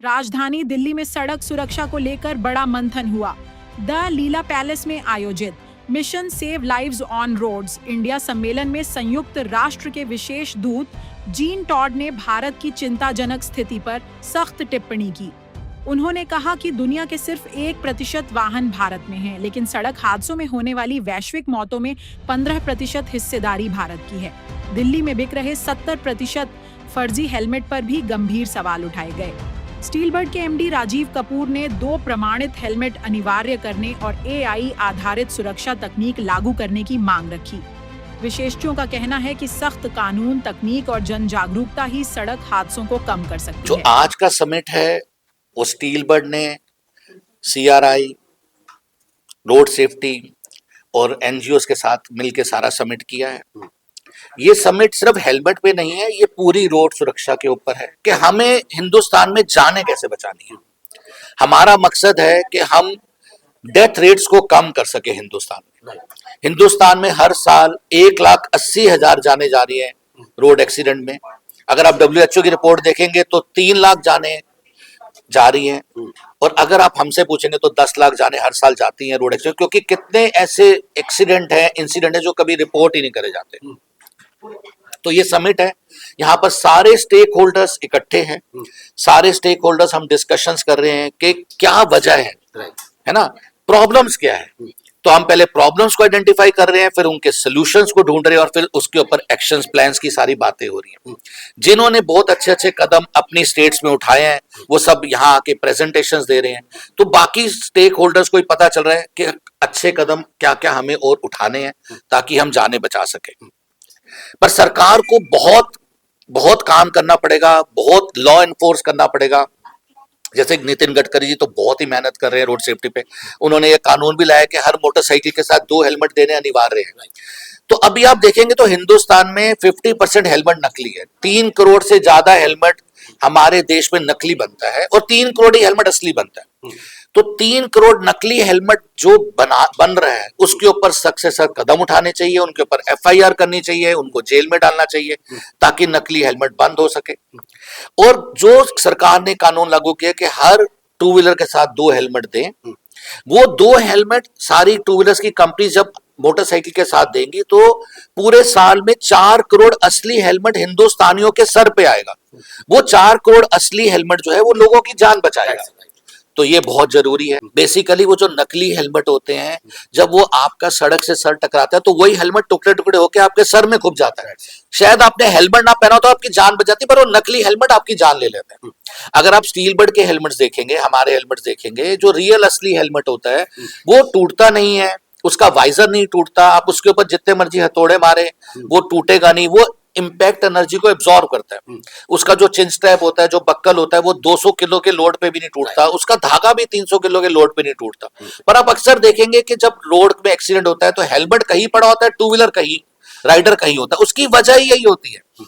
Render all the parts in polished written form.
राजधानी दिल्ली में सड़क सुरक्षा को लेकर बड़ा मंथन हुआ। द लीला पैलेस में आयोजित mission save lives on roads India सम्मेलन में संयुक्त राष्ट्र के विशेष दूत जीन टॉड ने भारत की चिंताजनक स्थिति पर सख्त टिप्पणी की। उन्होंने कहा कि दुनिया के सिर्फ 1% वाहन भारत में हैं, लेकिन सड़क हादसों में होने वाली वैश्विक मौतों में 15% हिस्सेदारी भारत की है। दिल्ली में बिक रहे 70% फर्जी हेलमेट पर भी गंभीर सवाल उठाए गए। स्टीलबर्ड के एमडी राजीव कपूर ने 2 प्रमाणित हेलमेट अनिवार्य करने और एआई आधारित सुरक्षा तकनीक लागू करने की मांग रखी। विशेषज्ञों का कहना है कि सख्त कानून, तकनीक और जन जागरूकता ही सड़क हादसों को कम कर सकती है। जो आज का समिट है वो स्टीलबर्ड ने सीआरआई, रोड सेफ्टी और एनजीओ के साथ मिलकर सारा समिट किया है। ये समिट सिर्फ हेलमेट पे नहीं है, ये पूरी रोड सुरक्षा के ऊपर है कि हमें हिंदुस्तान में जाने कैसे बचानी है। हमारा मकसद है कि हम डेथ रेट्स को कम कर सके हिंदुस्तान में। हिंदुस्तान में हर साल 1,80,000 जाने जा रही है रोड एक्सीडेंट में। अगर आप WHO की रिपोर्ट देखेंगे तो 3 लाख जाने जा रही हैं, और अगर आप हमसे पूछेंगे तो 10 लाख जाने हर साल जाती हैं रोड एक्सीडेंट, क्योंकि कितने ऐसे एक्सीडेंट हैं, इंसिडेंट है जो कभी रिपोर्ट ही नहीं करे जाते। तो ये समिट है, यहाँ पर सारे स्टेक होल्डर्स इकट्ठे हैं, सारे स्टेक होल्डर्स हम डिस्कशंस कर रहे हैं कि क्या वजह है ना, प्रॉब्लम्स क्या है। तो हम पहले प्रॉब्लम्स को आइडेंटिफाई कर रहे हैं, फिर उनके सॉल्यूशंस को ढूंढ रहे हैं, और फिर उसके ऊपर एक्शंस प्लान्स की सारी बातें हो रही हैं। जिन्होंने बहुत अच्छे अच्छे कदम अपनी स्टेट्स में उठाए हैं वो सब यहाँ आके प्रेजेंटेशंस दे रहे हैं। तो बाकी स्टेक होल्डर्स को पता चल रहा है कि अच्छे कदम क्या क्या हमें और उठाने हैं ताकि हम जाने बचा सके। पर सरकार को बहुत बहुत काम करना पड़ेगा, बहुत लॉ एनफोर्स करना पड़ेगा। जैसे नितिन गडकरी जी तो बहुत ही मेहनत कर रहे हैं रोड सेफ्टी पे। उन्होंने ये कानून भी लाया कि हर मोटरसाइकिल के साथ 2 हेलमेट देने अनिवार्य है। तो अभी आप देखेंगे तो हिंदुस्तान में 50% हेलमेट नकली है। 3 करोड़ से ज्यादा हेलमेट हमारे देश में नकली बनता है और 3 करोड़ ही हेलमेट असली बनता है। तो 3 करोड़ नकली हेलमेट जो बन रहा है उसके ऊपर सख्त से सख्त कदम उठाने चाहिए, उनके ऊपर FIR करनी चाहिए, उनको जेल में डालना चाहिए ताकि नकली हेलमेट बंद हो सके। और जो सरकार ने कानून लागू किया कि हर 2 व्हीलर के साथ 2 हेलमेट दें, वो 2 हेलमेट सारी 2 व्हीलर्स की कंपनी जब मोटरसाइकिल के साथ देंगी तो पूरे साल में 4 करोड़ असली हेलमेट हिंदुस्तानियों के सर पे आएगा। वो 4 करोड़ असली हेलमेट जो है वो लोगों की जान बचाएगा। तो ये बहुत जरूरी है। बेसिकली वो जो नकली हेलमेट होते हैं, जब वो आपका सड़क से सर टकराता है तो वही हेलमेट टुकड़े टुकड़े होकर आपके सर में घुस जाता है। शायद आपने हेलमेट ना पहना तो आपकी जान बच जाती, पर वो नकली हेलमेट आपकी जान ले लेते हैं। अगर आप स्टीलबर्ड के हेलमेट्स देखेंगे, हमारे हेलमेट्स देखेंगे, जो रियल असली हेलमेट होता है वो टूटता नहीं है, उसका वाइजर नहीं टूटता, आप उसके ऊपर जितने मर्जी हथौड़े मारे वो टूटेगा नहीं। वो इंपैक्ट एनर्जी को एब्जॉर्ब करता है। उसका जो चिन स्ट्रैप होता है, जो बक्कल होता है, वो 200 किलो के लोड पे भी नहीं टूटता, उसका धागा भी 300 किलो के लोड पे नहीं टूटता। पर आप अक्सर देखेंगे कि जब रोड में एक्सीडेंट होता है तो हेलमेट कहीं पड़ा होता है, 2 व्हीलर कहीं, राइडर कहीं होता है। उसकी वजह ही यही होती है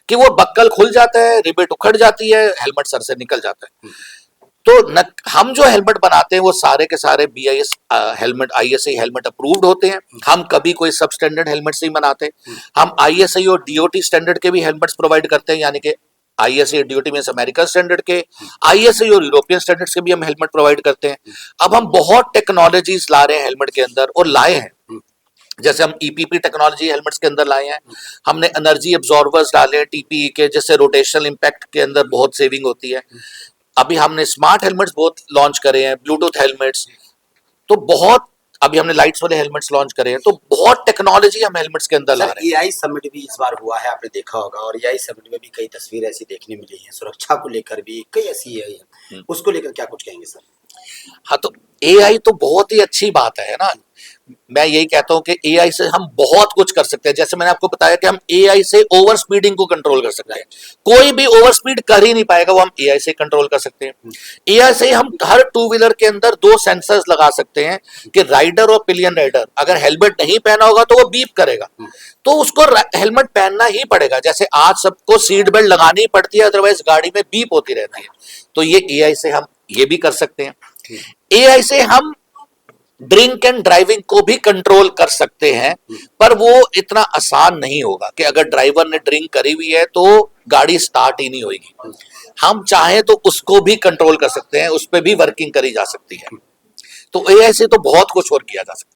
कि वो बक्कल खुल जाता है, रिबेट उखड़ जाती है, हेलमेट सर से निकल जाता है। तो हम जो हेलमेट बनाते हैं वो सारे के सारे BIS helmet, ISI helmet approved होते हैं। हम कभी कोई सब स्टैंडर्ड हेलमेट्स नहीं बनाते। हम ISI और DOT स्टैंडर्ड के भी हेलमेट्स प्रोवाइड करते हैं, यानी कि ISI और DOT में अमेरिकन स्टैंडर्ड के, ISI और यूरोपियन स्टैंडर्ड्स के भी हम हेलमेट प्रोवाइड करते हैं। अब हम बहुत टेक्नोलॉजीज ला रहे हैं हेलमेट के अंदर, और लाए हैं। जैसे हम EPP टेक्नोलॉजी हेलमेट्स के अंदर लाए हैं, हमने एनर्जी एब्जॉर्बर्स डाले हैं TPE के, जिससे रोटेशनल इंपैक्ट के अंदर बहुत सेविंग होती है। अभी हमने स्मार्ट हेलमेट्स बहुत लॉन्च करे हैं, ब्लूटूथ हेलमेट्स, तो बहुत, अभी हमने लाइट्स वाले हेलमेट्स लॉन्च करे हैं। तो बहुत टेक्नोलॉजी हम हेलमेट्स के अंदर ला रहे हैं। AI समिट भी इस बार हुआ है, आपने देखा होगा, और AI समिट में भी कई तस्वीरें ऐसी देखने मिली हैं, सुरक्षा को लेकर भी कई ऐसी है। उसको लेकर क्या कुछ कहेंगे सर? हाँ, तो AI तो बहुत ही अच्छी बात है ना। मैं यही कहता हूं कि AI से हम बहुत कुछ कर सकते हैं। जैसे मैंने आपको बताया कि हम AI से ओवर स्पीडिंग को कंट्रोल कर सकते हैं। कोई भी ओवर स्पीड कर ही नहीं पाएगा, वो हम AI से कंट्रोल कर सकते हैं। AI से हम हर 2 व्हीलर के अंदर 2 सेंसर्स लगा सकते हैं कि राइडर और पिलियन राइडर अगर हेलमेट नहीं पहना होगा तो वो बीप करेगा, तो उसको हेलमेट पहनना ही पड़ेगा। जैसे आज सबको सीट बेल्ट लगानी पड़ती है, अदरवाइज गाड़ी में बीप होती रहती है। तो ये AI से हम ये भी कर सकते हैं। AI से हम ड्रिंक एंड ड्राइविंग को भी कंट्रोल कर सकते हैं, पर वो इतना आसान नहीं होगा कि अगर ड्राइवर ने ड्रिंक करी हुई है तो गाड़ी स्टार्ट ही नहीं होगी। हम चाहें तो उसको भी कंट्रोल कर सकते हैं, उस पर भी वर्किंग करी जा सकती है। तो एआई से तो बहुत कुछ और किया जा सकता है।